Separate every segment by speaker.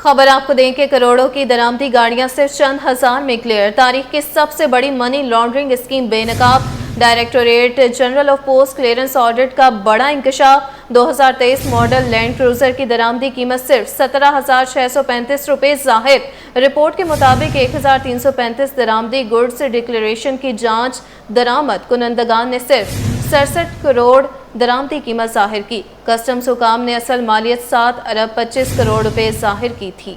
Speaker 1: खबर आपको दें कि करोड़ों की दरामदी गाड़ियां सिर्फ चंद हजार में क्लियर। तारीख की सबसे बड़ी मनी लॉन्ड्रिंग स्कीम बेनकाब। Directorate general of post clearance audit का बड़ा इंकशाफ। 2023 मॉडल लैंड क्रूजर की दरामदी कीमत सिर्फ 17,635 रुपए जाहिर। रिपोर्ट के मुताबिक 1,335 दरामदी गुड्स डिक्लेरेशन की जांच। दरामद कुनंदगान ने सिर्फ 67 करोड़ दरामदी कीमत जाहिर की। कस्टम्स हुकाम ने असल मालियत 7 अरब 25 करोड़ रुपए जाहिर की थी।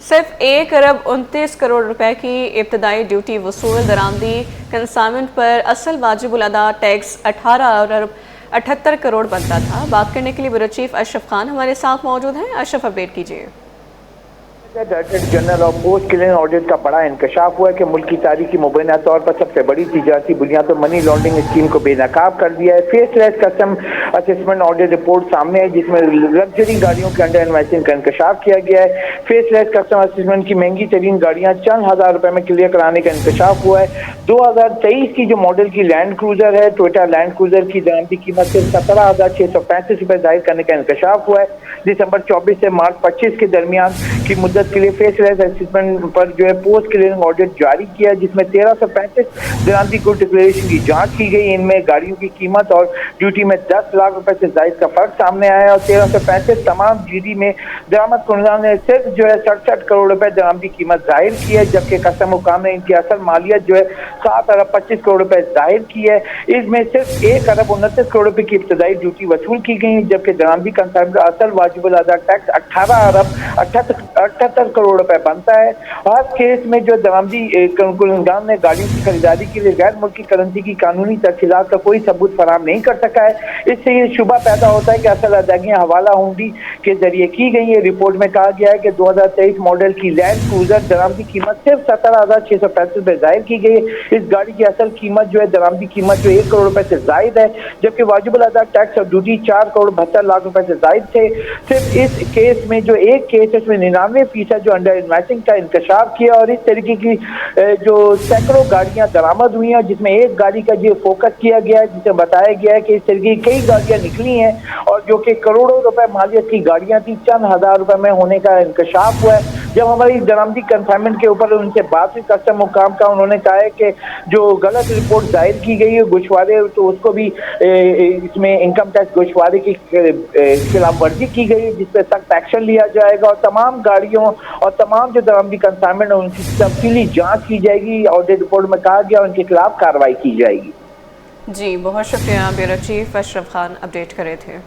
Speaker 2: सिर्फ 1 अरब 29 करोड़ रुपए की इब्तदाई ड्यूटी वसूल। दरामदी कंसाइनमेंट पर असल वाजिबुल अदा टैक्स 18 अरब 78 करोड़ बनता था। बात करने के लिए ब्यूरो चीफ अशरफ खान हमारे साथ मौजूद हैं। अशरफ, अपडेट कीजिए।
Speaker 3: Director general of post clearance audit का बड़ा इंकशाफ हुआ है कि मुल्क की तारीख की मुबैना तौर पर सबसे बड़ी तिजारती बुनियाद पर मनी लॉन्ड्रिंग स्कीम को बेनकाब कर दिया है। Faceless custom assessment audit report सामने है जिसमें लग्जरी गाड़ियों के अंडर इन्वेस्टिंग का इंकशाफ किया गया है। फेसलेस कस्टम असेसमेंट की महंगी तरीन गाड़ियां चंद हजार रुपए में क्लियर कराने का इंकशाफ हुआ है। 2023 की जो मॉडल की लैंड क्रूजर है, टोयोटा लैंड क्रूजर की दरामदी कीमत सिर्फ 17,635 रुपए जाहिर करने का इंकशाफ हुआ है। दिसंबर 24 से मार्च 25 के दरमियान की मुद्दत के लिए फेसलेस असेसमेंट पर जो है पोस्ट क्लियरिंग ऑडिट जारी किया, जिसमें 1335 दरामदी गुड डिक्लेरेशन की जांच की गई। इनमें गाड़ियों की कीमत और ड्यूटी में 10 लाख रुपए से जायद का फर्क सामने आया और 1335 तमाम जीडी में दरामद कुनंदगान ने सिर्फ जो है 67 करोड़ रुपए दरामदी कीमत जाहिर की है, जबकि कस्टम हुकाम ने इनकी असल मालियत जो है 7 अरब 25 करोड़ रुपए जाहिर की है। इसमें सिर्फ 1 अरब 29 करोड़ रुपए की इब्तदाई ड्यूटी वसूल की गई, जबकि दरामदी कंसाइनमेंट का असल वाजिबुल अदा टैक्स 18 अरब 78 करोड़ रुपए बनता है। हर केस में जो दरामदी कुनंदगान ने गाड़ियों की खरीदारी के लिए गैर मुल्की करेंसी की कानूनी तरसीलात का कोई सबूत फराहम नहीं कर सका है। इससे ये शुबा पैदा होता है कि असल अदायगियां हवाला हुंडी के जरिए की गई है। रिपोर्ट में कहा गया है कि 2023 मॉडल की लैंड क्रूजर दरामदी कीमत सिर्फ 17,635 रुपए जाहिर की गई है। इस गाड़ी की असल कीमत जो है दरामदी कीमत जो 1 करोड़ रुपए से जायद है, जबकि वाजिबुल अदा टैक्स और ड्यूटी 4 करोड़ 72 लाख रुपए से जायद थे। सिर्फ इस केस में जो एक केस है इसमें 99% जो अंडर इन्वेस्टिंग का इंकशाफ किया और इस तरीके की जो सैकड़ों गाड़ियां दरामद हुई हैं, जिसमें एक गाड़ी का जो फोकस किया गया है, जिसे बताया गया है कि इस तरीके की कई गाड़ियां निकली हैं और जो कि करोड़ों रुपए मालियत की गाड़ियां थी, चंद हजार रुपए में होने का इंकशाफ हुआ है। जब हमारी दरामदी कंसाइनमेंट के ऊपर उनसे बात हुई कस्टम हुकाम का, उन्होंने कहा है कि जो गलत रिपोर्ट दायर की गई है गोशवारे, तो उसको भी इसमें इनकम टैक्स गोशवारे की खिलाफ वर्जी की गई है, जिस पर सख्त एक्शन लिया जाएगा और तमाम गाड़ियों और तमाम जो दरामदी कंसाइनमेंट है उनकी तफसीली जांच की जाएगी। ऑडिट रिपोर्ट में कहा गया उनके खिलाफ कार्रवाई की जाएगी।
Speaker 2: जी, बहुत शुक्रिया। Bureau chief Ashraf Khan update करे थे।